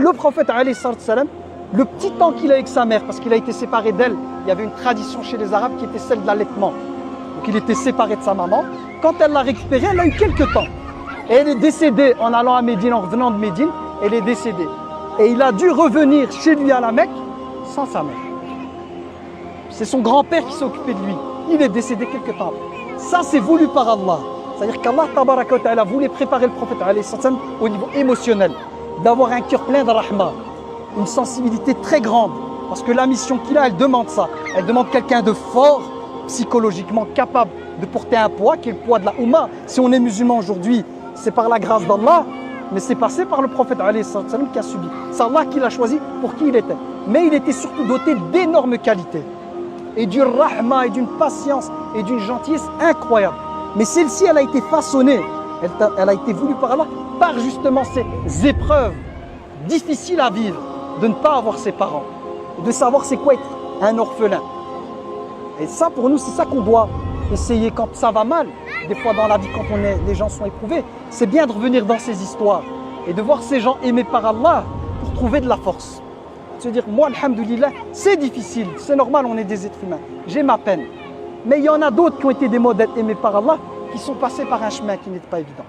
le prophète, alayhi salam, le petit temps qu'il a avec sa mère, parce qu'il a été séparé d'elle, il y avait une tradition chez les Arabes qui était celle de l'allaitement. Donc il était séparé de sa maman. Quand elle l'a récupéré, elle a eu quelques temps. Et elle est décédée en allant à Médine, en revenant de Médine, elle est décédée. Et il a dû revenir chez lui à la Mecque sans sa mère. C'est son grand-père qui s'est occupé de lui. Il est décédé quelques temps après. Ça, c'est voulu par Allah. C'est-à-dire qu'Allah tabaraka wa ta'ala voulait préparer le prophète alayhi salam au niveau émotionnel, d'avoir un cœur plein de rahma, une sensibilité très grande. Parce que la mission qu'il a, elle demande ça. Elle demande quelqu'un de fort, psychologiquement capable de porter un poids qui est le poids de la Oumma. Si on est musulman aujourd'hui, c'est par la grâce d'Allah, mais c'est passé par le prophète alayhi salam qui a subi. C'est Allah qui l'a choisi pour qui il était. Mais il était surtout doté d'énormes qualités. Et d'une rahma, et d'une patience, et d'une gentillesse incroyable. Mais celle-ci, elle a été façonnée, elle a été voulue par Allah, par justement ces épreuves difficiles à vivre, de ne pas avoir ses parents, de savoir c'est quoi être un orphelin. Et ça, pour nous, c'est ça qu'on doit essayer quand ça va mal. Des fois dans la vie, quand les gens sont éprouvés, c'est bien de revenir dans ces histoires et de voir ces gens aimés par Allah pour trouver de la force. Se dire, moi, alhamdoulilah, c'est difficile, c'est normal, on est des êtres humains, j'ai ma peine. Mais il y en a d'autres qui ont été des modèles aimés par Allah, qui sont passés par un chemin qui n'était pas évident.